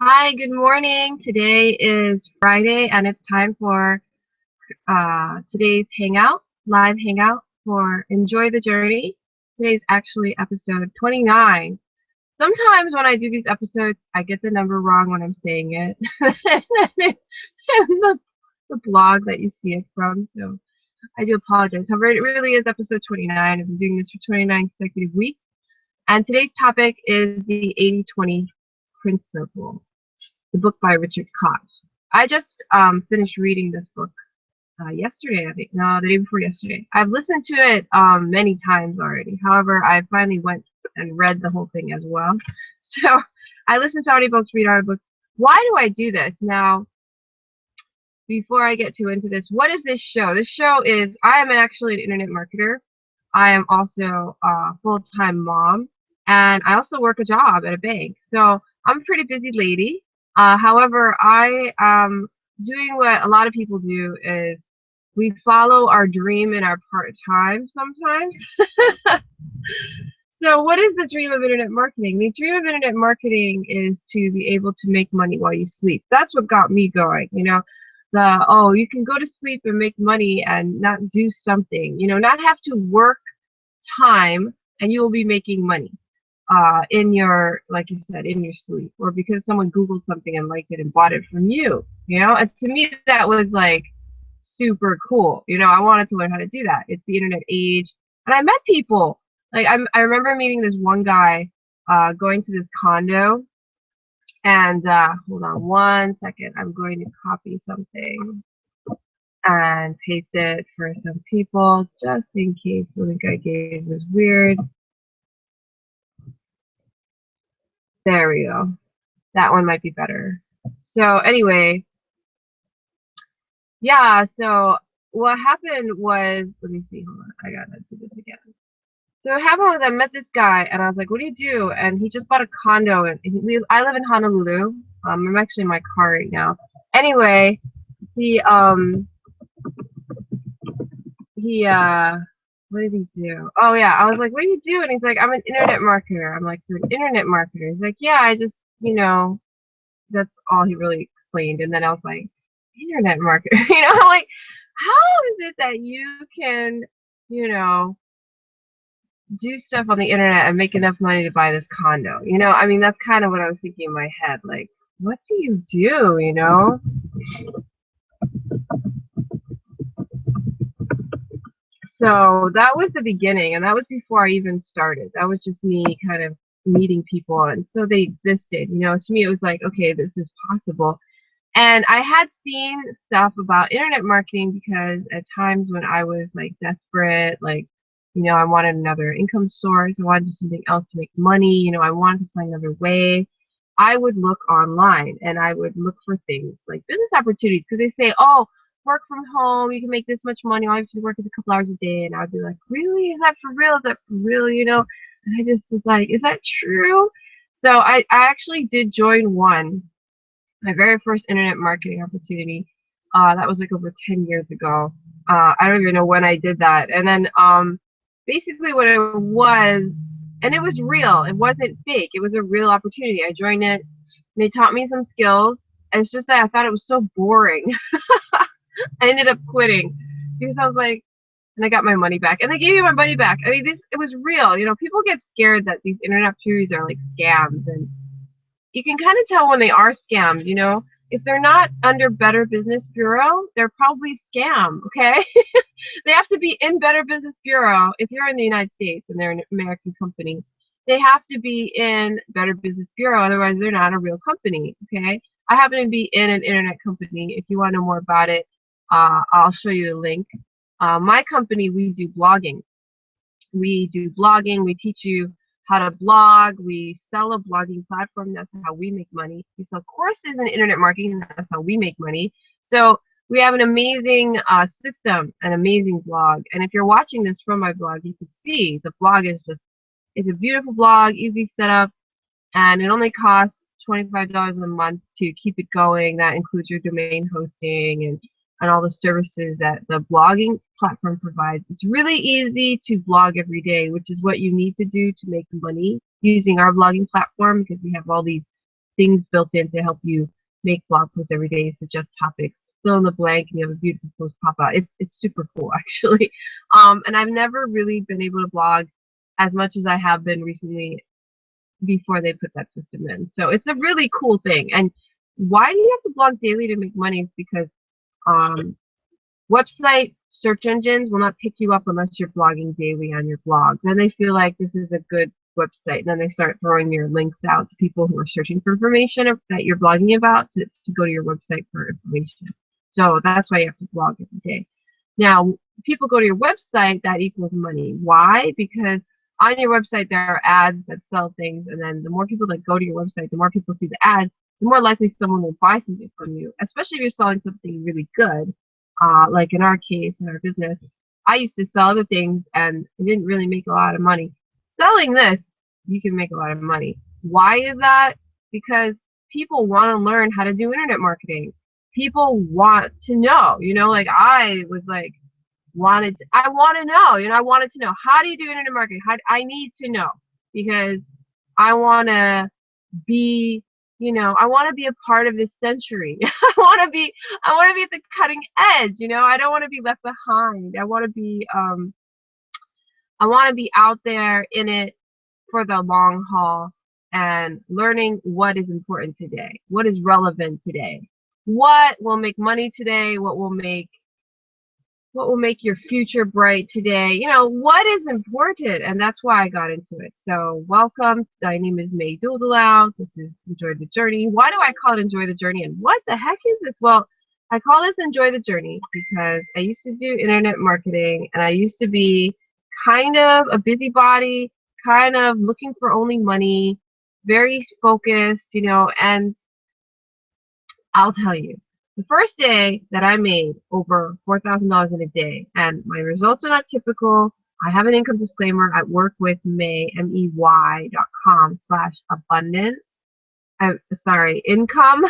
Hi, good morning. Today is Friday and it's time for today's live hangout for Enjoy the Journey. Today's actually episode 29. Sometimes when I do these episodes, I get the number wrong when I'm saying it. the, the blog that you see it from, so I do apologize. However, it really is episode 29. I've been doing this for 29 consecutive weeks. And today's topic is the 80-20 principle. The book by Richard Koch. I just finished reading this book yesterday, I think. No, the day before yesterday. I've listened to it many times already. However, I finally went and read the whole thing as well. So I listen to audiobooks, read audiobooks. Why do I do this? Now, before I get too into this, what is this show? This show is, I am actually an internet marketer. I am also a full-time mom, and I also work a job at a bank. So I'm a pretty busy lady. However, I am doing what a lot of people do is we follow our dream in our part-time sometimes. So what is the dream of internet marketing? The dream of internet marketing is to be able to make money while you sleep. That's what got me going, you know. You can go to sleep and make money and not do something, you know, not have to work time and you will be making money. In your, like you said, in your sleep, or because someone Googled something and liked it and bought it from you, you know? And to me, that was like super cool. You know, I wanted to learn how to do that. It's the internet age. And I met people. Like, I remember meeting this one guy going to this condo. And hold on one second. I'm going to copy something and paste it for some people just in case the link I gave was weird. There we go. That one might be better. So anyway, yeah, so what happened was, let me see, hold on, I gotta do this again. So what happened was I met this guy and I was like, what do you do? And he just bought a condo and I live in Honolulu. I'm actually in my car right now. Anyway, he what did he do? Oh yeah, I was like, what do you do? And he's like, I'm an internet marketer. I'm like, you're an internet marketer? He's like, yeah, I just, you know, that's all he really explained. And then I was like, internet marketer, you know, like, how is it that you can, you know, do stuff on the internet and make enough money to buy this condo? You know, I mean, that's kind of what I was thinking in my head. Like, what do you do, you know? So that was the beginning, and that was before I even started. That was just me kind of meeting people, and so they existed. You know, to me, it was like, okay, this is possible. And I had seen stuff about internet marketing because at times when I was like desperate, like, you know, I wanted another income source, I wanted to do something else to make money, you know, I wanted to find another way, I would look online and I would look for things like business opportunities because they say, oh, work from home, you can make this much money, all you have to work is a couple hours a day. And I'd be like, really? Is that for real? Is that for real? You know? And I just was like, is that true? So I actually did join one. My very first internet marketing opportunity, that was like over 10 years ago. I don't even know when I did that. And then basically what it was, and it was real. It wasn't fake. It was a real opportunity. I joined it. And they taught me some skills. And it's just that I thought it was so boring. I ended up quitting because I was like, and I got my money back. And they gave me my money back. I mean, it was real. You know, people get scared that these internet opportunities are like scams, and you can kind of tell when they are scammed, you know. If they're not under Better Business Bureau, they're probably scam, okay? They have to be in Better Business Bureau. If you're in the United States and they're an American company, they have to be in Better Business Bureau, otherwise they're not a real company, okay? I happen to be in an internet company. If you want to know more about it, I'll show you a link. My company, we do blogging. We do blogging. We teach you how to blog. We sell a blogging platform. That's how we make money. We sell courses in internet marketing. That's how we make money. So we have an amazing system, an amazing blog. And if you're watching this from my blog, you can see the blog is just, it's a beautiful blog, easy setup, and it only costs $25 a month to keep it going. That includes your domain hosting and all the services that the blogging platform provides. It's really easy to blog every day, which is what you need to do to make money using our blogging platform, because we have all these things built in to help you make blog posts every day, suggest topics, fill in the blank, and you have a beautiful post pop out. It's super cool, actually. And I've never really been able to blog as much as I have been recently before they put that system in. So it's a really cool thing. And why do you have to blog daily to make money? It's because website search engines will not pick you up unless you're blogging daily on your blog. Then they feel like this is a good website, and then they start throwing your links out to people who are searching for information that you're blogging about to go to your website for information. So that's why you have to blog every day. Now, people go to your website, that equals money. Why? Because on your website there are ads that sell things, and then the more people that go to your website, the more people see the ads, the more likely someone will buy something from you, especially if you're selling something really good. Like in our case, in our business, I used to sell other things and I didn't really make a lot of money. Selling this, you can make a lot of money. Why is that? Because people want to learn how to do internet marketing. People want to know, like I was like, I want to know, I wanted to know, how do you do internet marketing? I need to know, because I want to be, I want to be a part of this century. I want to be at the cutting edge, I don't want to be left behind. I want to be out there in it for the long haul and learning what is important today, what is relevant today, what will make money today, what will make your future bright today, what is important. And that's why I got into it. So welcome. My name is May Duldalau. This is Enjoy the Journey. Why do I call it Enjoy the Journey? And what the heck is this? Well, I call this Enjoy the Journey because I used to do internet marketing, and I used to be kind of a busybody, kind of looking for only money, very focused, and I'll tell you, the first day that I made over $4,000 in a day, and my results are not typical. I have an income disclaimer at workwithmay.com/abundance. Sorry, income.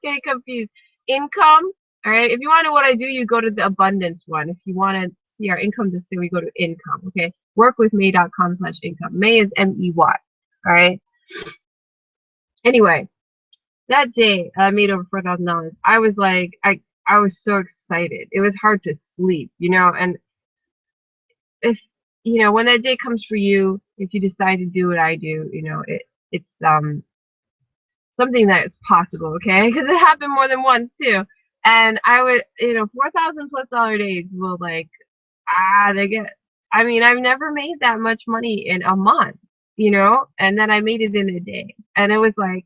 Getting confused. Income. All right. If you want to know what I do, you go to the abundance one. If you want to see our income disclaimer, we go to income. Okay. Workwithmay.com/income. May is MEY. All right. Anyway. That day I made over $4,000. I was like, I was so excited. It was hard to sleep, and if, when that day comes for you, if you decide to do what I do, it's something that is possible, okay? Because it happened more than once too. And I would, $4,000+ days will they get, I've never made that much money in a month, and then I made it in a day. And it was like,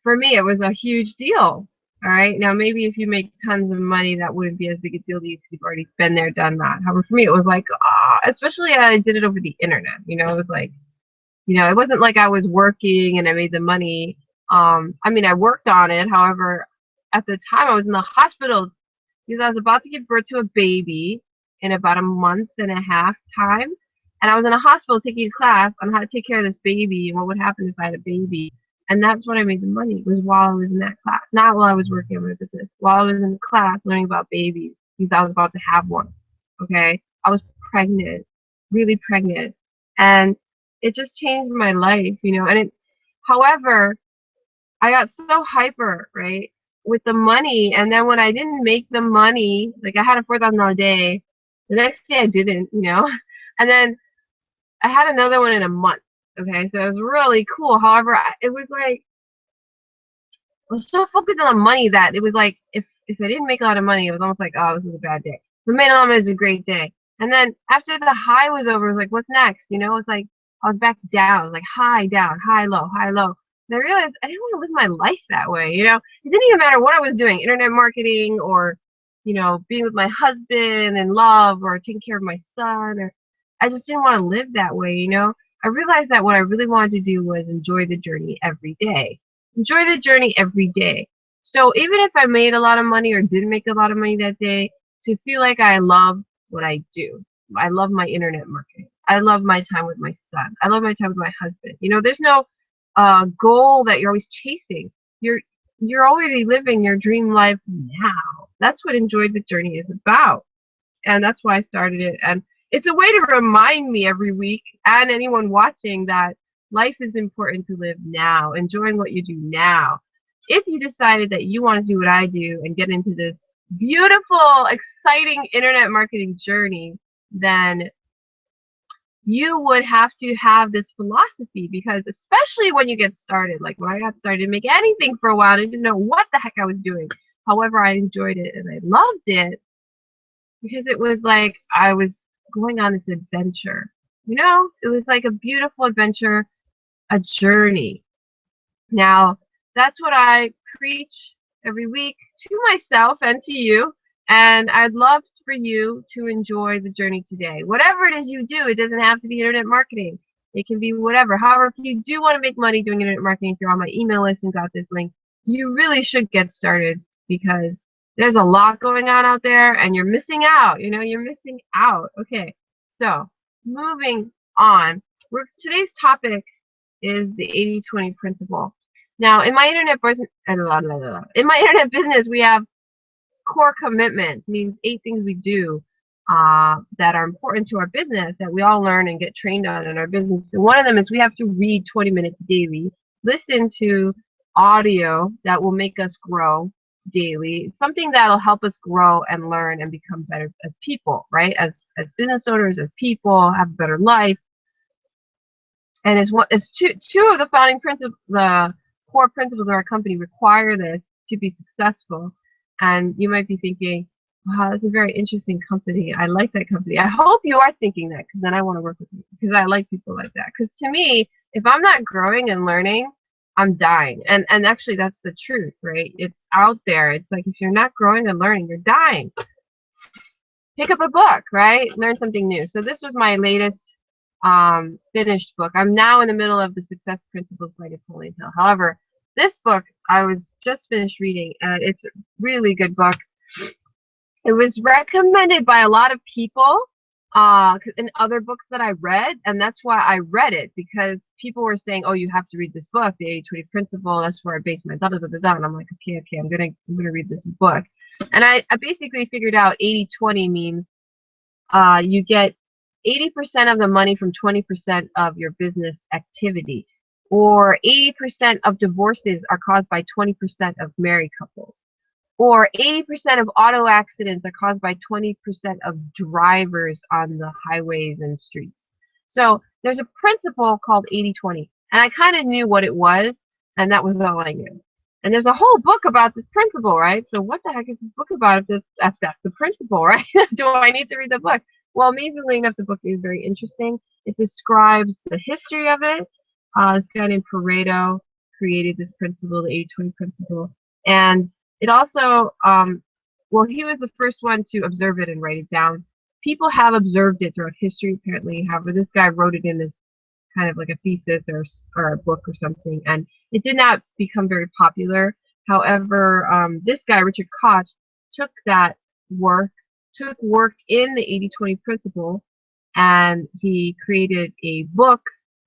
for me, it was a huge deal. All right. Now, maybe if you make tons of money, that wouldn't be as big a deal to you because you've already been there, done that. However, for me, it was like, especially I did it over the internet. It was like, it wasn't like I was working and I made the money. I worked on it. However, at the time, I was in the hospital because I was about to give birth to a baby in about a month and a half time. And I was in a hospital taking a class on how to take care of this baby and what would happen if I had a baby. And that's when I made the money, was while I was in that class. Not while I was working on my business. While I was in class learning about babies, because I was about to have one. Okay? I was pregnant, really pregnant. And it just changed my life, And however, I got so hyper, right, with the money. And then when I didn't make the money, like I had a $4,000 day, the next day I didn't, And then I had another one in a month. Okay, so it was really cool. However, it was like, I was so focused on the money that it was like, if I didn't make a lot of money, it was almost like, oh, this was a bad day. If I made a lot of money, it was a great day. And then after the high was over, it was like, what's next? It's like, I was back down. It was like high, down, high, low, high, low. And I realized I didn't want to live my life that way, It didn't even matter what I was doing, internet marketing or, being with my husband and love or taking care of my son, or I just didn't want to live that way, I realized that what I really wanted to do was enjoy the journey every day. Enjoy the journey every day. So even if I made a lot of money or didn't make a lot of money that day, to feel like I love what I do. I love my internet marketing. I love my time with my son. I love my time with my husband. There's no goal that you're always chasing. You're already living your dream life now. That's what Enjoy the Journey is about. And that's why I started it. And it's a way to remind me every week and anyone watching that, Life is important to live now, enjoying what you do now. If you decided that you want to do what I do and get into this beautiful, exciting internet marketing journey, then you would have to have this philosophy, because especially when you get started, like when I got started to make anything for a while, I didn't know what the heck I was doing. However, I enjoyed it and I loved it because it was like I was going on this adventure. You know, it was like a beautiful adventure, a journey. Now, that's what I preach every week to myself and to you. And I'd love for you to enjoy the journey today. Whatever it is you do, it doesn't have to be internet marketing. It can be whatever. However, if you do want to make money doing internet marketing, if you're on my email list and got this link, you really should get started, because there's a lot going on out there and you're missing out. You know, you're missing out. Okay, so moving on. Today's topic is the 80-20 principle. Now, in my internet business, we have core commitments, means 8 things we do that are important to our business that we all learn and get trained on in our business. And one of them is we have to read 20 minutes daily, listen to audio that will make us grow daily, something that'll help us grow and learn and become better as people, right? As business owners, as people, have a better life. And it's two of the founding principles, the core principles of our company require this to be successful. And you might be thinking, wow, that's a very interesting company. I like that company. I hope you are thinking that, because then I want to work with you, because I like people like that. Because to me, if I'm not growing and learning, I'm dying. And actually, that's the truth, right? It's out there. It's like, if you're not growing and learning, you're dying. Pick up a book, right? Learn something new. So this was my latest finished book. I'm now in the middle of the Success Principles by Napoleon Hill. However, this book I was just finished reading, and it's a really good book. It was recommended by a lot of people in other books that I read, and that's why I read it, because people were saying, oh, you have to read this book, the 80-20 principle. That's where I base my da-da-da-da-da. And I'm like, okay, I'm gonna read this book. And I basically figured out 80-20 means you get 80% of the money from 20% of your business activity, or 80% of divorces are caused by 20% of married couples, or 80% of auto accidents are caused by 20% of drivers on the highways and streets. So there's a principle called 80-20, and I kind of knew what it was, and that was all I knew. And there's a whole book about this principle, right? So what the heck is this book about if that's the principle, right? Do I need to read the book? Well, amazingly enough, the book is very interesting. It describes the history of it. This guy named Pareto created this principle, the 80-20 principle. And it also, well, he was the first one to observe it and write it down. People have observed it throughout history, apparently. However, this guy wrote it in this kind of like a thesis or a book or something, and it did not become very popular. However, this guy, Richard Koch, took work in the 80-20 principle, and he created a book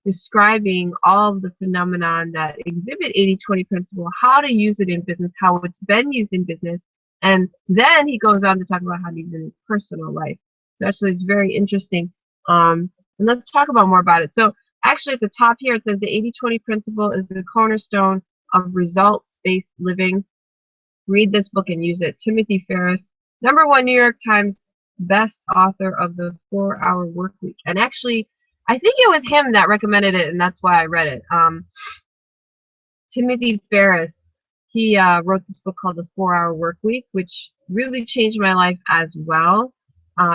describing all of the phenomenon that exhibit 80-20 principle, how to use it in business, how it's been used in business, and then he goes on to talk about how to use it in personal life. So actually, it's very interesting. And let's talk about more about it. So actually, at the top here, it says the 80-20 principle is the cornerstone of results-based living. Read this book and use it. Timothy Ferris, #1 New York Times best author of the 4-Hour Workweek. And actually, I think it was him that recommended it, and that's why I read it. Timothy Ferris, he wrote this book called The 4-Hour Workweek, which really changed my life as well.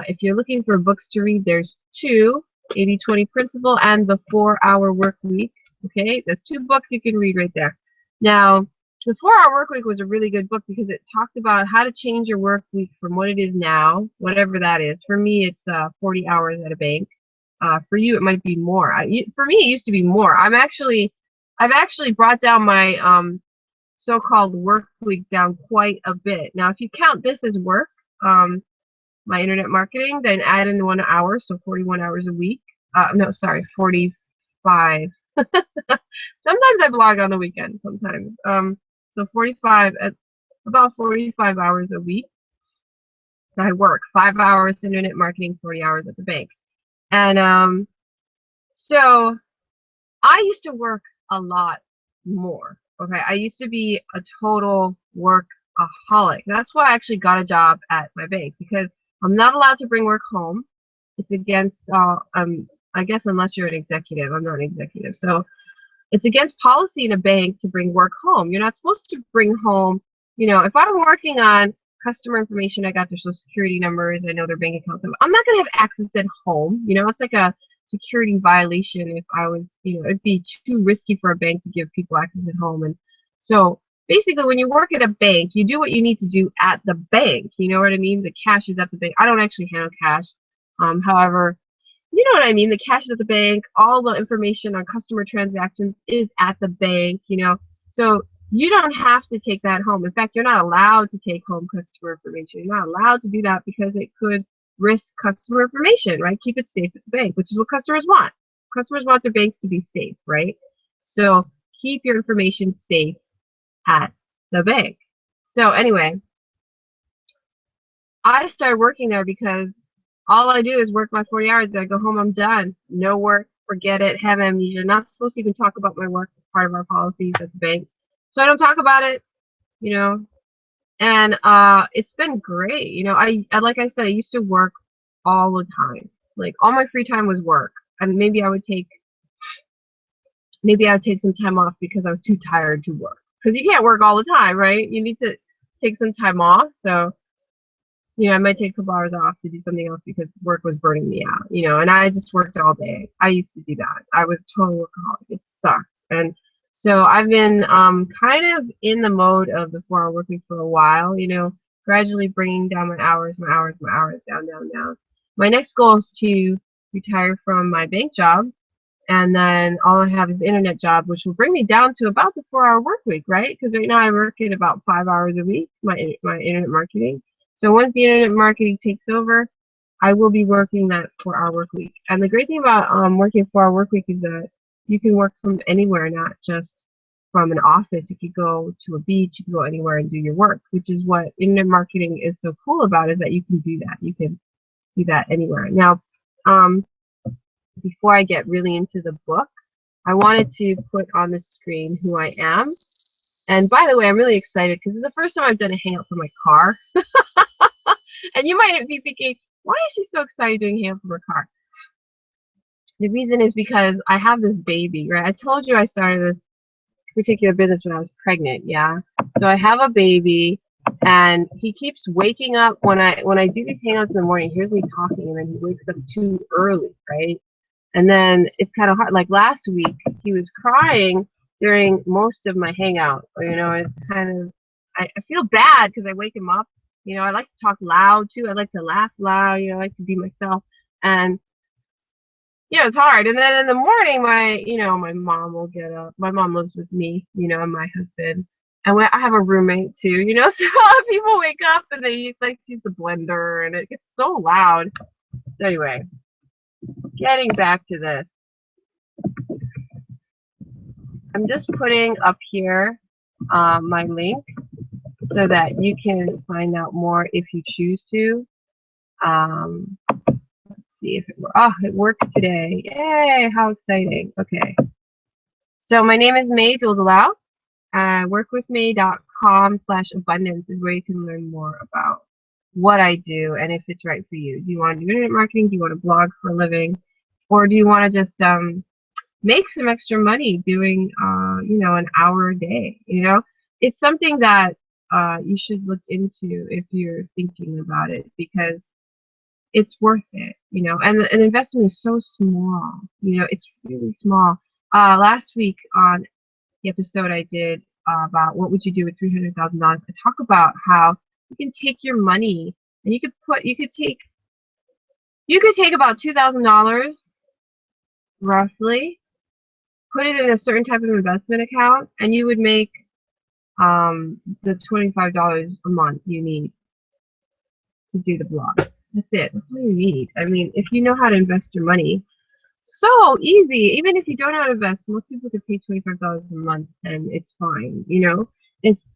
If you're looking for books to read, there's two, 80-20 Principle and The 4-Hour Workweek. Okay, there's 2 books you can read right there. Now, The 4-Hour Workweek was a really good book because it talked about how to change your work week from what it is now, whatever that is. For me, it's 40 hours at a bank. For you, it might be more. For me, it used to be more. I've actually brought down my so-called work week down quite a bit. Now, if you count this as work, my internet marketing, then add in 1 hour, so 41 hours a week. No, sorry, 45. Sometimes I blog on the weekend. Sometimes. So 45 at about 45 hours a week. I work 5 hours internet marketing, 40 hours at the bank. And so I used to work a lot more. Okay, I used to be a total workaholic. That's why I actually got a job at my bank, because I'm not allowed to bring work home. It's against, I guess unless you're an executive. I'm not an executive, so it's against policy in a bank to bring work home. You're not supposed to bring home, if I'm working on customer information, I got their social security numbers, I know their bank accounts. I'm not going to have access at home. It's like a security violation if I was, it'd be too risky for a bank to give people access at home. And so basically, when you work at a bank, you do what you need to do at the bank. You know what I mean? The cash is at the bank. I don't actually handle cash. However, you know what I mean? The cash is at the bank. All the information on customer transactions is at the bank. So you don't have to take that home. In fact, you're not allowed to take home customer information. You're not allowed to do that because it could risk customer information, right? Keep it safe at the bank, which is what customers want. Customers want their banks to be safe, right? So keep your information safe at the bank. So anyway, I started working there because all I do is work my 40 hours. I go home, I'm done. No work, forget it, have amnesia. Not supposed to even talk about my work. It's part of our policies at the bank. So I don't talk about it, you know. And it's been great. I like I said, I used to work all the time. Like all my free time was work. And maybe I would take some time off because I was too tired to work. Because you can't work all the time, right? You need to take some time off. So I might take a couple hours off to do something else because work was burning me out, and I just worked all day. I used to do that. I was totally workaholic. It sucked. And so I've been kind of in the mode of the 4-hour work week for a while, gradually bringing down my hours, down, down, down. My next goal is to retire from my bank job, and then all I have is the internet job, which will bring me down to about the 4-hour work week, right? Because right now I work at about 5 hours a week, my internet marketing. So once the internet marketing takes over, I will be working that 4-hour work week. And the great thing about working 4-hour work week is that you can work from anywhere, not just from an office. You could go to a beach, you can go anywhere and do your work, which is what internet marketing is so cool about, is that you can do that. You can do that anywhere. Now, before I get really into the book, I wanted to put on the screen who I am. And by the way, I'm really excited because it's the first time I've done a hangout for my car. And you might be thinking, why is she so excited doing hangout for her car? The reason is because I have this baby, right? I told you I started this particular business when I was pregnant, yeah? So I have a baby, and he keeps waking up when I do these hangouts in the morning. He hears me talking, and then he wakes up too early, right? And then it's kind of hard. Like last week, he was crying during most of my hangout. It's kind of, I feel bad because I wake him up. I like to talk loud too. I like to laugh loud. I like to be myself. And it's hard. And then in the morning, my mom will get up. My mom lives with me, and my husband. And I have a roommate too, so people wake up and they like to use the blender, and it gets so loud. So anyway, getting back to this. I'm just putting up here my link so that you can find out more if you choose to. Let's see if it works. Oh, it works today. Yay, how exciting. Okay. So my name is May Doldalau. Workwithmay.com/abundance is where you can learn more about what I do and if it's right for you. Do you want to do internet marketing? Do you want to blog for a living? Or do you want to just make some extra money doing, an hour a day? It's something that you should look into if you're thinking about it, because it's worth it, and an investment is so small, it's really small. Last week on the episode I did about what would you do with $300,000, I talk about how you can take your money and you could take about $2,000 roughly, put it in a certain type of investment account, and you would make the $25 a month you need to do the blog. That's it. That's all you need. I mean, if you know how to invest your money, so easy. Even if you don't know how to invest, most people could pay $25 a month and it's fine. It's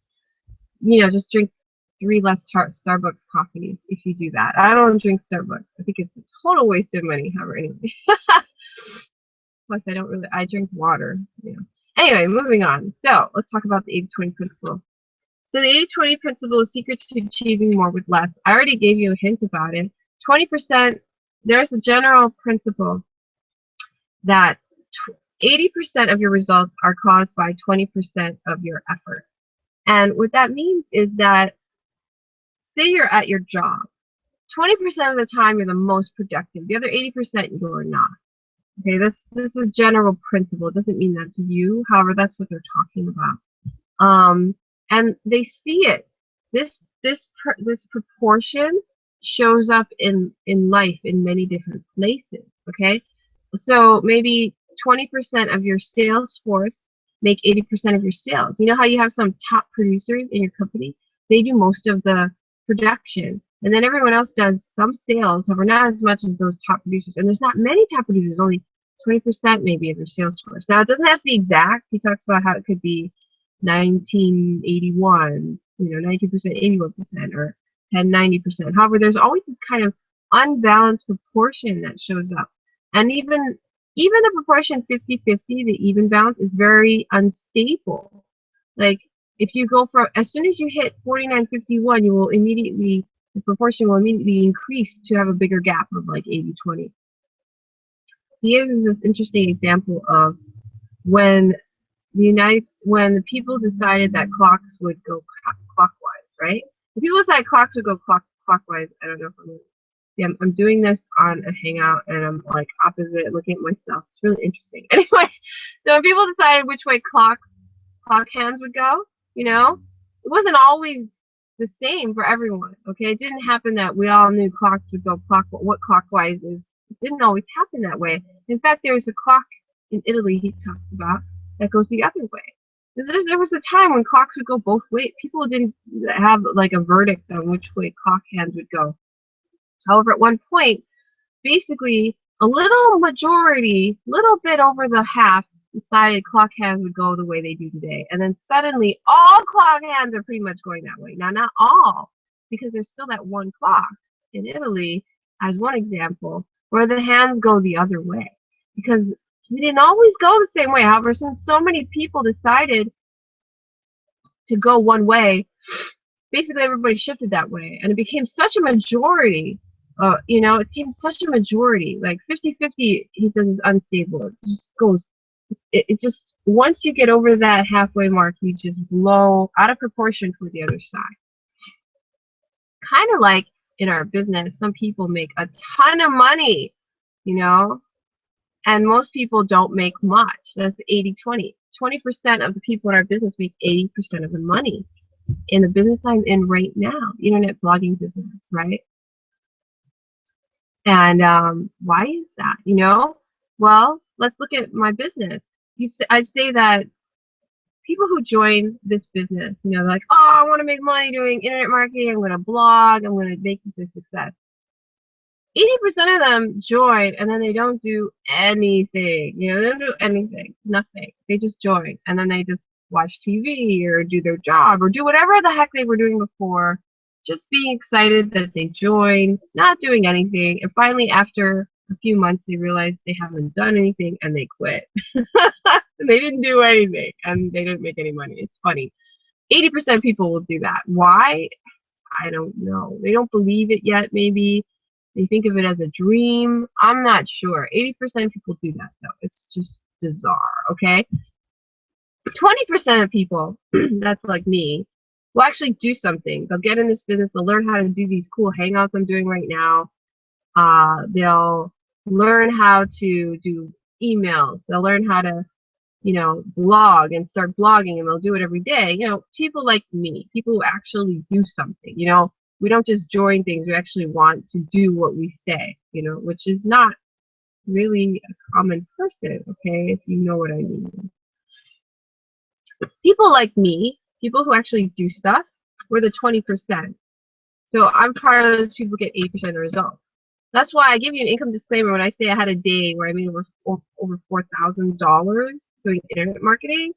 just drink 3 less Starbucks coffees if you do that. I don't drink Starbucks. I think it's a total waste of money. However, anyway. Plus, I drink water. Anyway, moving on. So let's talk about the 80-20 principle. So the 80-20 principle is secret to achieving more with less. I already gave you a hint about it. 20%, there's a general principle that 80% of your results are caused by 20% of your effort. And what that means is that, say you're at your job, 20% of the time you're the most productive. The other 80% you're not. Okay, this is a general principle. It doesn't mean that's you. However, that's what they're talking about. And they see it. This proportion shows up in life in many different places. Okay, so maybe 20% of your sales force make 80% of your sales. You know how you have some top producers in your company? They do most of the production. And then everyone else does some sales, however, not as much as those top producers. And there's not many top producers, only 20% maybe of your sales force. Now, it doesn't have to be exact. He talks about how it could be 1981, 19%, 81%, or 10, 90%. However, there's always this kind of unbalanced proportion that shows up. And even the proportion 50-50, the even balance, is very unstable. Like, if you go for, as soon as you hit 49-51, you will immediately, the proportion will immediately increase to have a bigger gap of like 80-20. He gives this interesting example of when the people decided that clocks would go clockwise, right? The people decided clocks would go clockwise. I don't know if I'm doing this on a hangout and I'm like opposite looking at myself. It's really interesting. Anyway, so when people decided which way clock hands would go, it wasn't always the same for everyone. Okay, it didn't happen that we all knew clocks would go what clockwise is. It didn't always happen that way. In fact, there was a clock in Italy he talks about that goes the other way. There was a time when clocks would go both ways. People didn't have like a verdict on which way clock hands would go. However, at one point, basically a little bit over the half, decided clock hands would go the way they do today. And then suddenly all clock hands are pretty much going that way. Now, not all, because there's still that one clock in Italy, as one example, where the hands go the other way. Because we didn't always go the same way. However, since so many people decided to go one way, basically everybody shifted that way. And it became such a majority. It became such a majority. Like 50-50, he says, is unstable. It just goes. It just, once you get over that halfway mark, you just blow out of proportion for the other side. Kind of like in our business, some people make a ton of money, and most people don't make much. That's 80-20. 20% of the people in our business make 80% of the money in the business I'm in right now, internet blogging business, right? And why is that? Well, let's look at my business. I'd say that people who join this business, they're like, oh, I want to make money doing internet marketing. I'm going to blog. I'm going to make this a success. 80% of them join and then they don't do anything. They don't do anything, nothing. They just join and then they just watch TV or do their job or do whatever the heck they were doing before, just being excited that they joined, not doing anything. And finally, after a few months, they realize they haven't done anything and they quit. They didn't do anything and they didn't make any money. It's funny. 80% of people will do that. Why? I don't know. They don't believe it yet, maybe. They think of it as a dream. I'm not sure. 80% of people do that, though. It's just bizarre, okay? 20% of people, that's like me, will actually do something. They'll get in this business. They'll learn how to do these cool hangouts I'm doing right now. They'll learn how to do emails. They'll learn how to, blog and start blogging, and they'll do it every day. People like me, people who actually do something. We don't just join things. We actually want to do what we say, which is not really a common person, okay, if you know what I mean. People like me, people who actually do stuff, we're the 20%. So I'm part of those people who get 80% of the results. That's why I give you an income disclaimer when I say I had a day where I made over $4,000 doing internet marketing.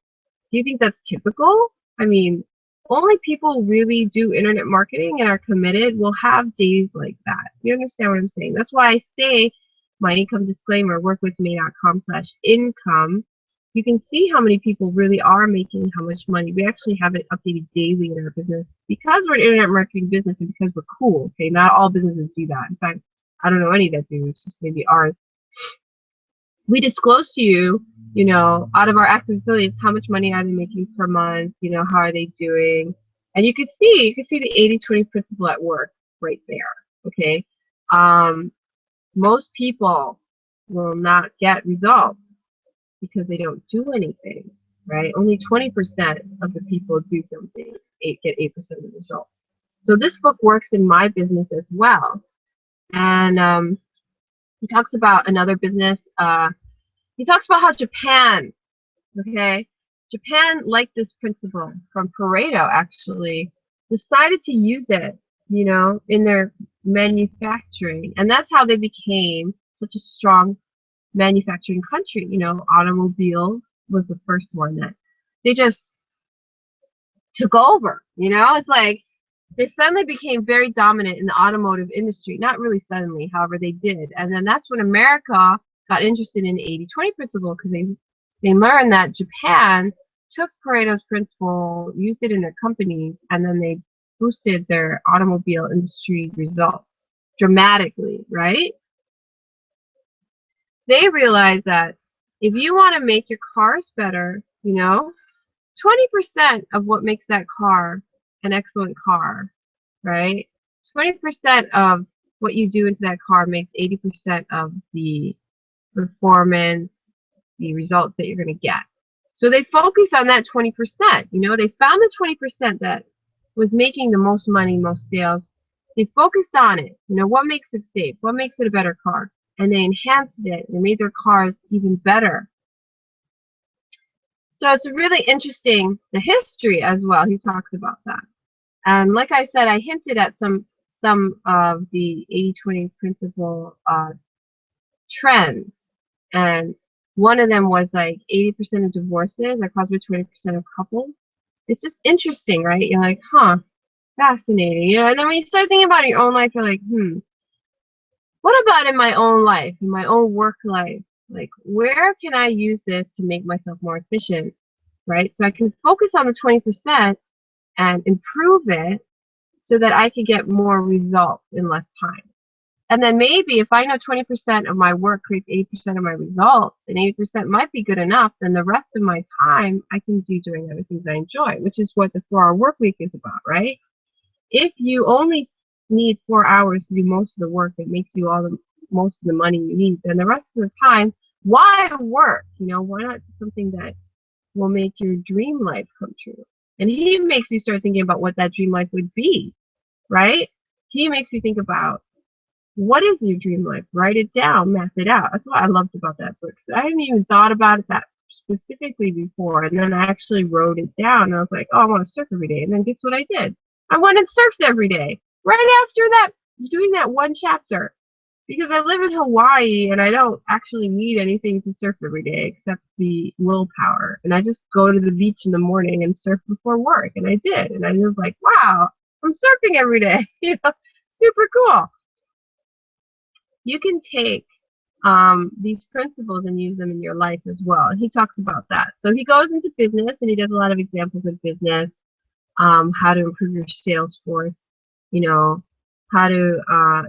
Do you think that's typical? I mean, only people who really do internet marketing and are committed will have days like that. Do you understand what I'm saying? That's why I say my income disclaimer, workwithme.com/income, you can see how many people really are making how much money. We actually have it updated daily in our business because we're an internet marketing business and because we're cool. Okay, not all businesses do that. In fact, I don't know any that do. It's just maybe ours. We disclose to you, you know, out of our active affiliates, how much money are they making per month? You know, how are they doing? And you can see the 80-20 principle at work right there. Okay, most people will not get results because they don't do anything, right? Only 20% of the people do something, get 8% of the results. So this book works in my business as well. And he talks about another business. He talks about how Japan, okay, Japan liked this principle from Pareto, actually, decided to use it, you know, in their manufacturing. And that's how they became such a strong manufacturing country. You know, automobiles was the first one that they just took over. You know, it's like they suddenly became very dominant in the automotive industry. Not really suddenly, however, they did. And then that's when America got interested in the 80-20 principle, because they learned that Japan took Pareto's principle, used it in their companies, and then they boosted their automobile industry results dramatically, right? They realized that if you want to make your cars better, you know, 20% of what makes that car an excellent car, right? 20% of what you do into that car makes 80% of the performance, the results that you're going to get. So they focused on that 20%. You know, they found the 20% that was making the most money, most sales. They focused on it. You know, what makes it safe? What makes it a better car? And they enhanced it. They made their cars even better. So it's really interesting, the history as well. He talks about that. And like I said, I hinted at some of the 80-20 principle trends. And one of them was like 80% of divorces are caused by 20% of couples. It's just interesting, right? You're like, huh, fascinating. You know, and then when you start thinking about your own life, you're like, what about in my own life, in my own work life? Like, where can I use this to make myself more efficient, right? So I can focus on the 20% and improve it so that I can get more results in less time. And then maybe if I know 20% of my work creates 80% of my results, and 80% might be good enough, then the rest of my time I can do doing other things I enjoy, which is what the 4-hour work week is about, right? If you only need 4 hours to do most of the work that makes you most of the money you need, then the rest of the time, why work? You know, why not do something that will make your dream life come true? And he makes you start thinking about what that dream life would be, right? He makes you think about, what is your dream life? Write it down, map it out. That's what I loved about that book. I hadn't even thought about it that specifically before, and then I actually wrote it down, and I was like, oh, I want to surf every day. And then guess what I did? I went and surfed every day right after that, doing that one chapter, because I live in Hawaii and I don't actually need anything to surf every day except the willpower. And I just go to the beach in the morning and surf before work, and I did. And I was like, wow, I'm surfing every day. You know, super cool. You can take these principles and use them in your life as well. And he talks about that. So he goes into business and he does a lot of examples of business, how to improve your sales force, you know, how to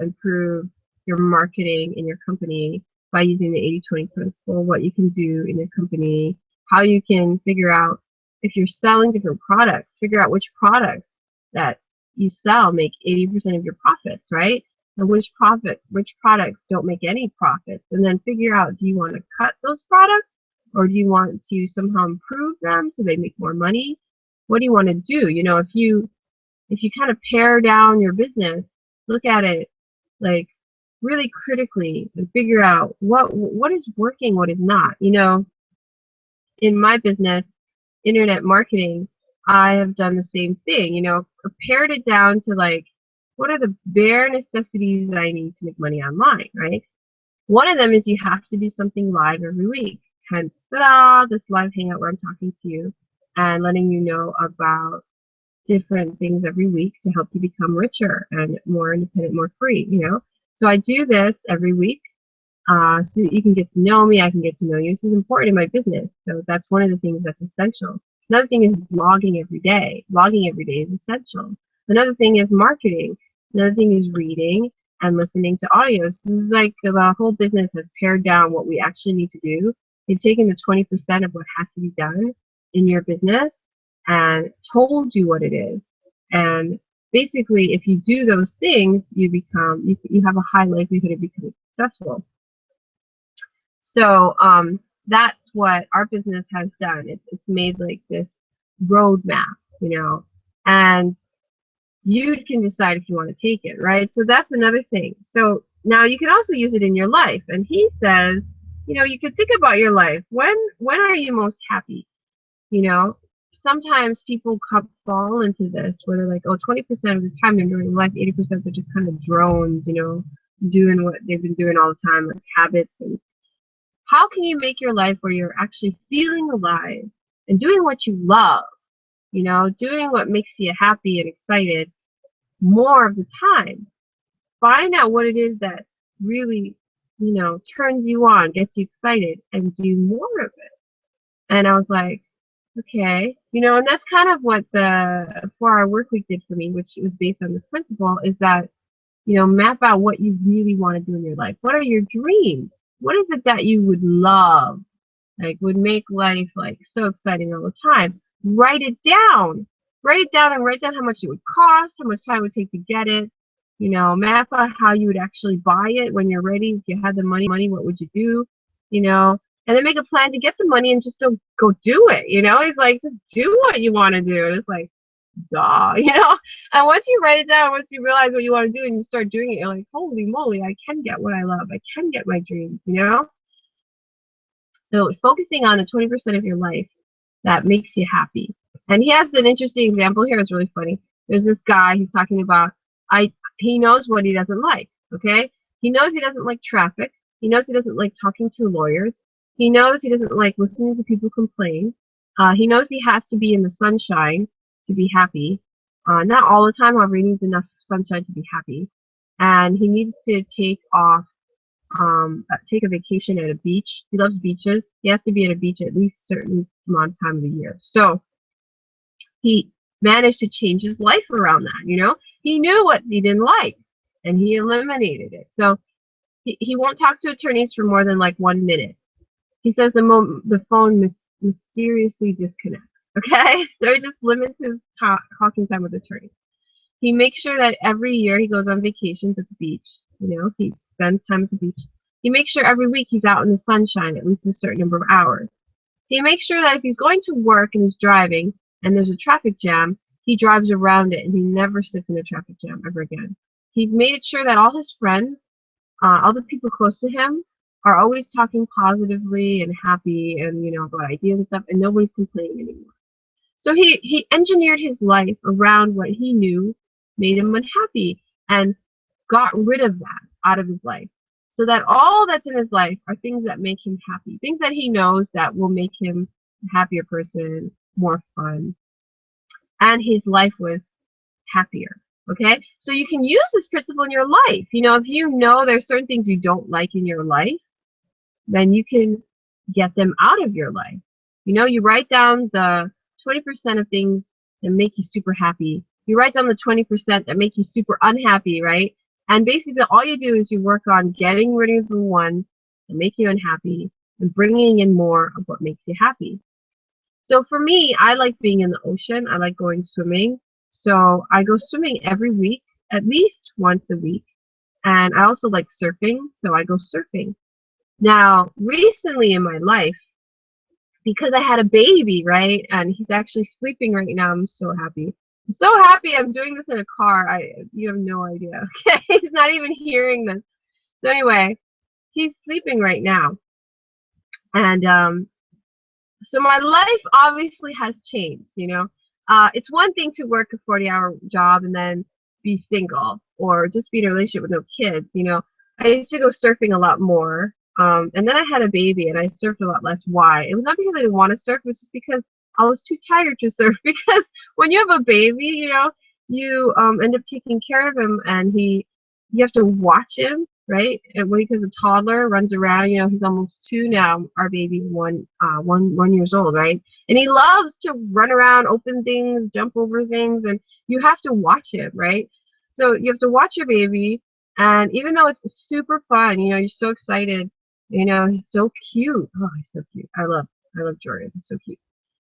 improve your marketing in your company by using the 80-20 principle, what you can do in your company, how you can figure out if you're selling different products, figure out which products that you sell make 80% of your profits, right? And which products don't make any profits, and then figure out, do you want to cut those products, or do you want to somehow improve them so they make more money? What do you want to do? You know, if you kind of pare down your business, look at it like really critically and figure out what is working, what is not. You know, in my business, internet marketing, I have done the same thing. You know, pared it down to like, what are the bare necessities that I need to make money online, right? One of them is you have to do something live every week. Hence, ta-da, this live hangout where I'm talking to you and letting you know about different things every week to help you become richer and more independent, more free, you know? So I do this every week. so that you can get to know me, I can get to know you. This is important in my business. So that's one of the things that's essential. Another thing is blogging every day. Blogging every day is essential. Another thing is marketing. Another thing is reading and listening to audios. This is like the whole business has pared down what we actually need to do. They've taken the 20% of what has to be done in your business and told you what it is. And basically, if you do those things, you have a high likelihood of becoming successful. So that's what our business has done. It's made like this roadmap, and you can decide if you want to take it, right? So that's another thing. So now you can also use it in your life. And he says, you can think about your life. When are you most happy? Sometimes people fall into this where they're like, oh, 20% of the time they're doing life, 80% they're just kind of drones, doing what they've been doing all the time, like habits. And how can you make your life where you're actually feeling alive and doing what you love, doing what makes you happy and excited more of the time? Find out what it is that really, turns you on, gets you excited, and do more of it. And I was like, okay, and that's kind of what the 4-Hour Workweek did for me, which was based on this principle, is that, map out what you really want to do in your life. What are your dreams? What is it that you would love, like would make life like so exciting all the time? Write it down. Write it down and write down how much it would cost, how much time it would take to get it. Map out how you would actually buy it when you're ready. If you had the money, what would you do? And then make a plan to get the money and just don't go do it. It's like, just do what you want to do. And it's like, duh, And once you write it down, once you realize what you want to do and you start doing it, you're like, holy moly, I can get what I love. I can get my dreams, So focusing on the 20% of your life that makes you happy. And he has an interesting example here. It's really funny. There's this guy, he's talking about, he knows what he doesn't like, okay? He knows he doesn't like traffic. He knows he doesn't like talking to lawyers. He knows he doesn't like listening to people complain. He knows he has to be in the sunshine to be happy. Not all the time, however, he needs enough sunshine to be happy. And he needs to take a vacation at a beach. He loves beaches. He has to be at a beach at least a certain amount of time of the year. So he managed to change his life around that, He knew what he didn't like, and he eliminated it. So he won't talk to attorneys for more than like 1 minute. He says the phone mysteriously disconnects, okay? So he just limits his talking time with attorneys. He makes sure that every year he goes on vacations at the beach. He spends time at the beach. He makes sure every week he's out in the sunshine at least a certain number of hours. He makes sure that if he's going to work and he's driving and there's a traffic jam, he drives around it and he never sits in a traffic jam ever again. He's made sure that all his friends, all the people close to him, are always talking positively and happy and, about ideas and stuff, and nobody's complaining anymore. So he engineered his life around what he knew made him unhappy and got rid of that out of his life, so that all that's in his life are things that make him happy, things that he knows that will make him a happier person, more fun, and his life was happier. Okay, so you can use this principle in your life. If you know there's certain things you don't like in your life, then you can get them out of your life. You write down the 20% of things that make you super happy. You write down the 20% that make you super unhappy, right? And basically all you do is you work on getting rid of the ones that make you unhappy and bringing in more of what makes you happy. So for me, I like being in the ocean. I like going swimming. So I go swimming every week, at least once a week. And I also like surfing, so I go surfing. Now, recently in my life, because I had a baby, right, and he's actually sleeping right now, I'm so happy. I'm so happy I'm doing this in a car. You have no idea, okay? He's not even hearing this. So anyway, he's sleeping right now. And so my life obviously has changed, It's one thing to work a 40-hour job and then be single or just be in a relationship with no kids, I used to go surfing a lot more. And then I had a baby and I surfed a lot less. Why? It was not because I didn't want to surf, it was just because I was too tired to surf. Because when you have a baby, you end up taking care of him and you have to watch him right? And when he's a toddler, runs around, you know, he's almost 2 now, our baby, 1 years old, right? And he loves to run around, open things, jump over things, and you have to watch him, right? So you have to watch your baby, and even though it's super fun, you know, you're so excited, you know, he's so cute. Oh, he's so cute. I love Jordan. He's so cute.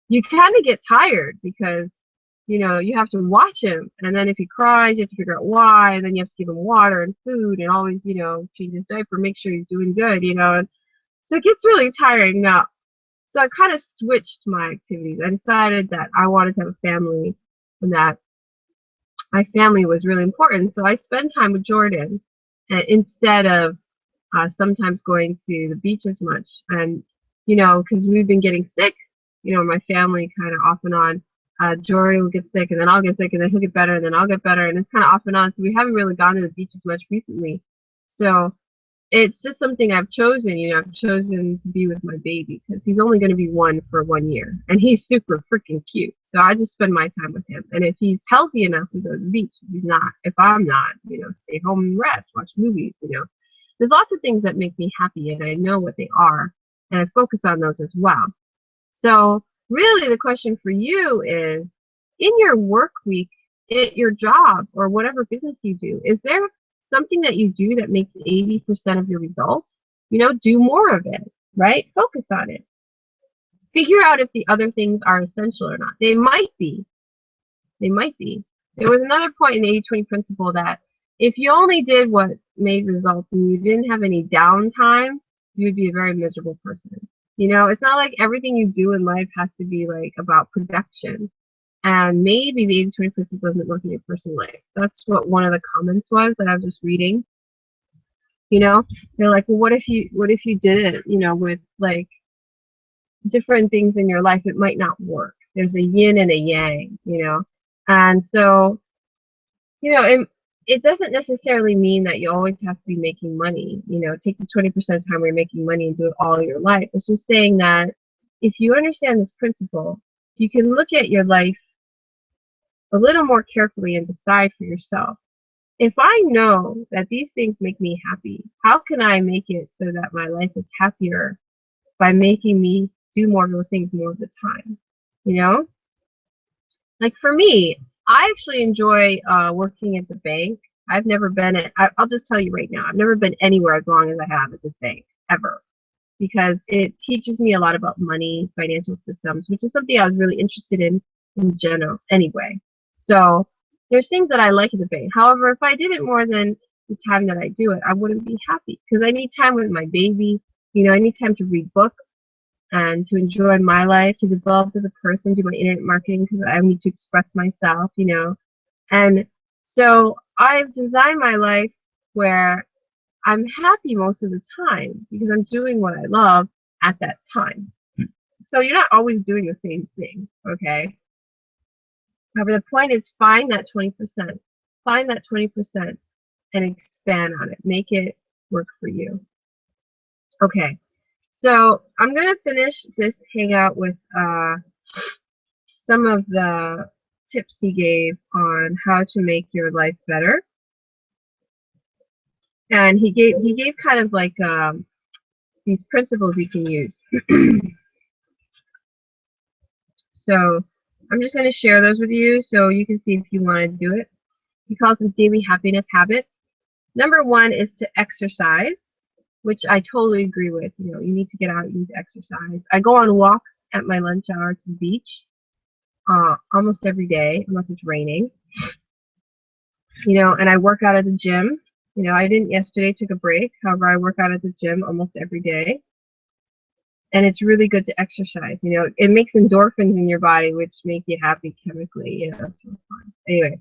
You kind of get tired because, you know, you have to watch him, and then if he cries, you have to figure out why, and then you have to give him water and food, and always, you know, change his diaper, make sure he's doing good, you know. And so it gets really tiring now. So I kind of switched my activities. I decided that I wanted to have a family, and that my family was really important. So I spend time with Jordan, instead of sometimes going to the beach as much. And, you know, because we've been getting sick, you know, my family kind of off and on. Jordan will get sick, and then I'll get sick, and then he'll get better, and then I'll get better, and it's kind of off and on. So we haven't really gone to the beach as much recently. So it's just something I've chosen. You know, I've chosen to be with my baby because he's only going to be 1 for 1 year, and he's super freaking cute. So I just spend my time with him. And if he's healthy enough to go to the beach, if he's not, if I'm not, you know, stay home and rest, watch movies, you know. There's lots of things that make me happy, and I know what they are, and I focus on those as well. So really the question for you is, in your work week, at your job, or whatever business you do, is there something that you do that makes 80% of your results? You know, do more of it, right? Focus on it. Figure out if the other things are essential or not. They might be. They might be. There was another point in the 80-20 principle that if you only did what made results and you didn't have any downtime, you would be a very miserable person. You know, it's not like everything you do in life has to be like about production. And maybe the 80-20 principle doesn't work in your personal life. That's what one of the comments was that I was just reading. You know, they're like, well, what if you did it, you know, with like different things in your life? It might not work. There's a yin and a yang, you know. And so, you know, it doesn't necessarily mean that you always have to be making money. You know, take the 20% of the time where you're making money and do it all your life. It's just saying that if you understand this principle, you can look at your life a little more carefully and decide for yourself. If I know that these things make me happy, how can I make it so that my life is happier by making me do more of those things more of the time? You know? Like for me, I actually enjoy working at the bank. I've never been I'll just tell you right now, I've never been anywhere as long as I have at this bank, ever. Because it teaches me a lot about money, financial systems, which is something I was really interested in general anyway. So there's things that I like at the bank. However, if I did it more than the time that I do it, I wouldn't be happy because I need time with my baby. You know, I need time to read books and to enjoy my life, to develop as a person, do my internet marketing because I need to express myself, you know. And so I've designed my life where I'm happy most of the time because I'm doing what I love at that time. So you're not always doing the same thing, okay? However, the point is find that 20%. Find that 20% and expand on it. Make it work for you. Okay, so I'm going to finish this hangout with some of the tips he gave on how to make your life better. And he gave kind of like these principles you can use. So I'm just going to share those with you so you can see if you want to do it. He calls them daily happiness habits. Number 1 is to exercise, which I totally agree with. You know, you need to get out, you need to exercise. I go on walks at my lunch hour to the beach almost every day, unless it's raining. You know, and I work out at the gym. You know, I didn't yesterday, took a break. However, I work out at the gym almost every day. And it's really good to exercise. You know, it makes endorphins in your body, which make you happy chemically. You know, it's so fun. Anyway,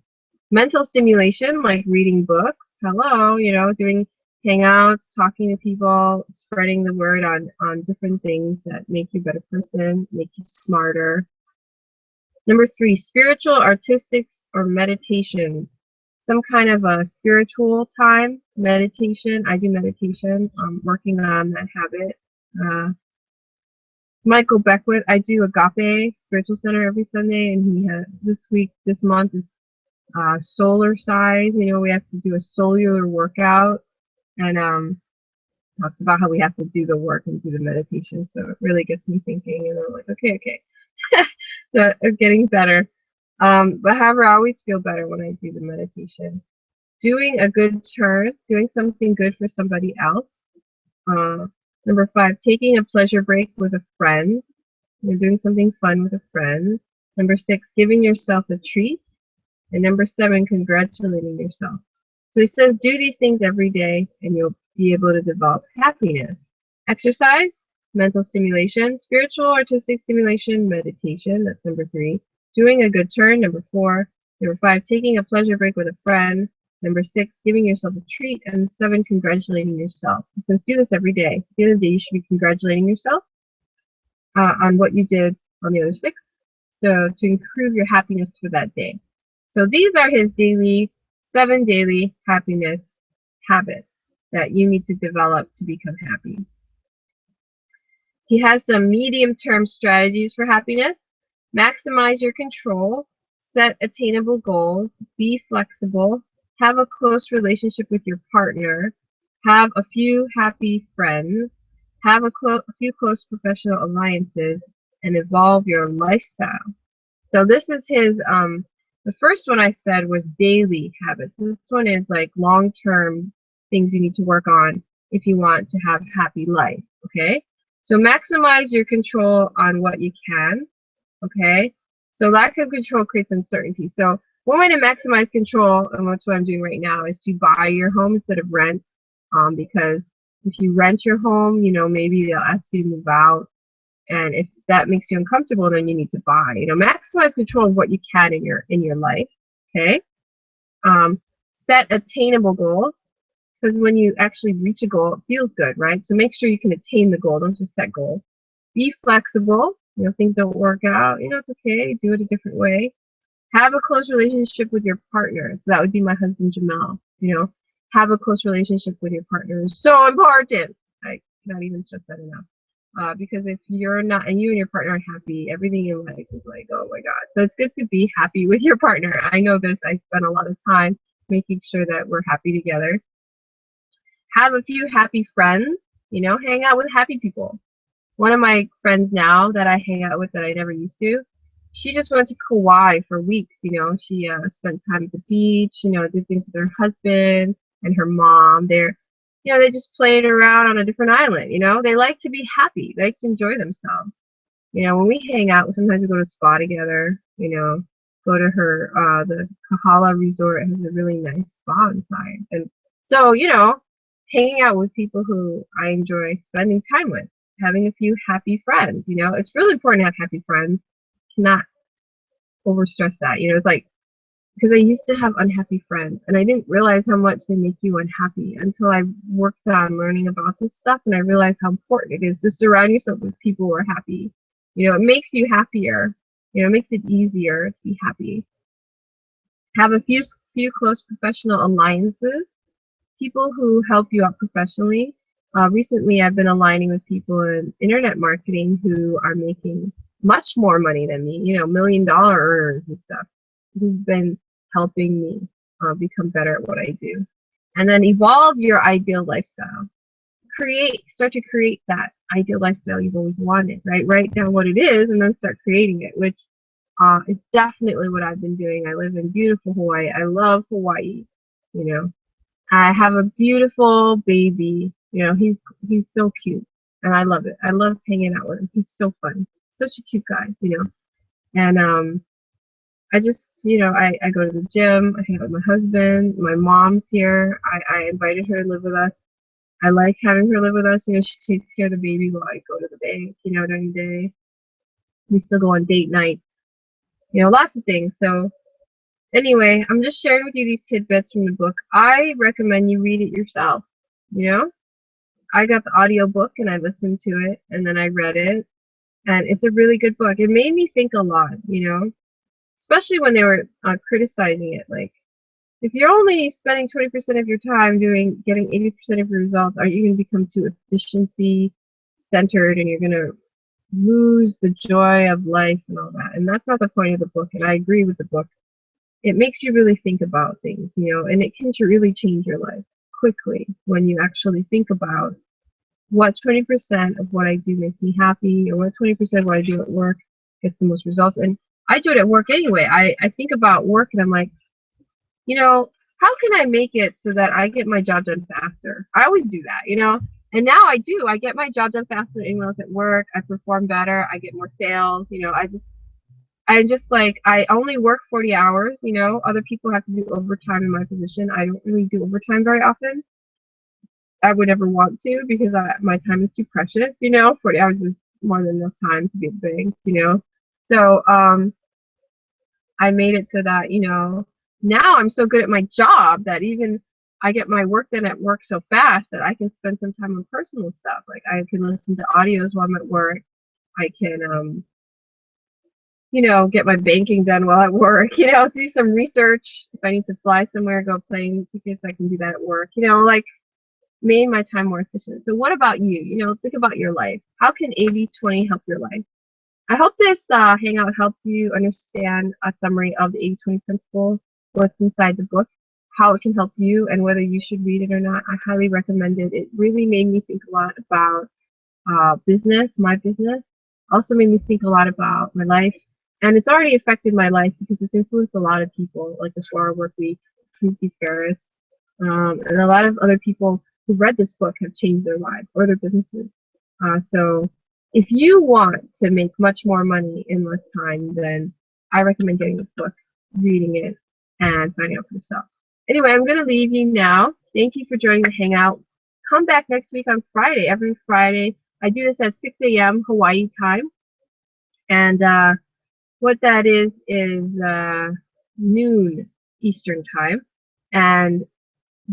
mental stimulation, like reading books. Hello, you know, doing hangouts, talking to people, spreading the word on different things that make you a better person, make you smarter. Number 3, spiritual, artistic, or meditation. Some kind of a spiritual time, meditation. I do meditation. I'm working on that habit. Michael Beckwith, I do Agape Spiritual Center every Sunday, and he has this month is solar size. You know, we have to do a solar workout. and talks about how we have to do the work and do the meditation. So it really gets me thinking, and I'm like, okay. So it's getting better. But however, I always feel better when I do the meditation. Doing a good turn, doing something good for somebody else. Number 5, taking a pleasure break with a friend. You're doing something fun with a friend. Number 6, giving yourself a treat. And number 7, congratulating yourself. So he says, do these things every day and you'll be able to develop happiness. Exercise, mental stimulation, spiritual artistic stimulation, meditation, that's number 3. Doing a good turn, number 4. Number 5, taking a pleasure break with a friend. Number 6, giving yourself a treat. And 7, congratulating yourself. So do this every day. At the end of the day, you should be congratulating yourself on what you did on the other 6. So to improve your happiness for that day. So these are his 7 daily happiness habits that you need to develop to become happy. He has some medium-term strategies for happiness. Maximize your control, set attainable goals, be flexible, have a close relationship with your partner, have a few happy friends, have a few close professional alliances, and evolve your lifestyle. So this is his, the first one I said was daily habits. This one is like long-term things you need to work on if you want to have a happy life, okay? So maximize your control on what you can, okay? So lack of control creates uncertainty. So one way to maximize control, and that's what I'm doing right now, is to buy your home instead of rent, because if you rent your home, you know, maybe they'll ask you to move out. And if that makes you uncomfortable, then you need to buy. You know, maximize control of what you can in your life. Okay. Set attainable goals, because when you actually reach a goal, it feels good, right? So make sure you can attain the goal. Don't just set goals. Be flexible. You know, things don't work out. You know, it's okay. Do it a different way. Have a close relationship with your partner. So that would be my husband, Jamal. You know, have a close relationship with your partner is so important. I cannot even stress that enough. Because if you're not, and you and your partner are happy, everything in life is like, oh my God. So it's good to be happy with your partner. I know this. I spend a lot of time making sure that we're happy together. Have a few happy friends, you know, hang out with happy people. One of my friends now that I hang out with that I never used to, she just went to Kauai for weeks, you know. She spent time at the beach, you know, did things with her husband and her mom. You know, they just played around on a different island, you know. They like to be happy. They like to enjoy themselves. You know, when we hang out, sometimes we go to a spa together, you know, go to her, the Kahala resort has a really nice spa inside. And so, you know, hanging out with people who I enjoy spending time with, having a few happy friends, you know. It's really important to have happy friends, not overstress that. You know, it's like, because I used to have unhappy friends and I didn't realize how much they make you unhappy until I worked on learning about this stuff, and I realized how important it is to surround yourself with people who are happy. You know, it makes you happier. You know, it makes it easier to be happy. Have a few close professional alliances, people who help you out professionally. Recently, I've been aligning with people in internet marketing who are making much more money than me, you know, $1 million earners and stuff, who've been helping me become better at what I do. And then evolve your ideal lifestyle. Start to create that ideal lifestyle you've always wanted, right? Write down what it is and then start creating it, which is definitely what I've been doing. I live in beautiful Hawaii. I love Hawaii, you know. I have a beautiful baby. You know, he's so cute, and I love it. I love hanging out with him. He's so fun, such a cute guy, you know. And I just, you know, I go to the gym. I hang out with my husband. My mom's here. I invited her to live with us. I like having her live with us. You know, she takes care of the baby while I go to the bank, you know, during the day. We still go on date night. You know, lots of things. So anyway, I'm just sharing with you these tidbits from the book. I recommend you read it yourself. You know, I got the audio book and I listened to it and then I read it, and it's a really good book. It made me think a lot, you know, especially when they were criticizing it. Like, if you're only spending 20% of your time getting 80% of your results, are you going to become too efficiency centered and you're going to lose the joy of life and all that? And that's not the point of the book. And I agree with the book. It makes you really think about things, you know, and it can really change your life. quickly when you actually think about what 20% of what I do makes me happy, or what 20% of what I do at work gets the most results. And I do it at work anyway. I think about work and I'm like, you know, how can I make it so that I get my job done faster? I always do that, you know, and now I do. I get my job done faster than anyone else at work. I perform better. I get more sales. You know, I just like, I only work 40 hours. You know, other people have to do overtime in my position. I don't really do overtime very often. I would ever want to, because my time is too precious. You know, 40 hours is more than enough time to be a bank. You know, so I made it so that, you know, now I'm so good at my job that even I get my work done at work so fast that I can spend some time on personal stuff. Like I can listen to audios while I'm at work. I can, you know, get my banking done while at work, you know, do some research. If I need to fly somewhere, go plane tickets, I can do that at work, you know, like made my time more efficient. So what about you? You know, think about your life. How can 80/20 help your life? I hope this hangout helped you understand a summary of the 80/20 principle, what's inside the book, how it can help you, and whether you should read it or not. I highly recommend it. It really made me think a lot about business, my business. Also made me think a lot about my life. And it's already affected my life because it's influenced a lot of people, like the Hour Workweek, Timothy Ferris, and a lot of other people who read this book have changed their lives or their businesses. So if you want to make much more money in less time, then I recommend getting this book, reading it, and finding out for yourself. Anyway, I'm going to leave you now. Thank you for joining the Hangout. Come back next week on Friday. Every Friday, I do this at 6 a.m. Hawaii time. And what that is noon Eastern time. And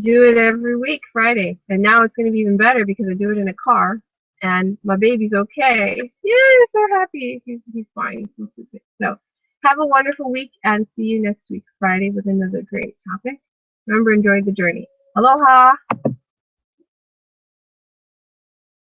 do it every week, Friday. And now it's going to be even better because I do it in a car. And my baby's okay. Yeah, so happy. He's fine. He's sleeping. So have a wonderful week and see you next week, Friday, with another great topic. Remember, enjoy the journey. Aloha!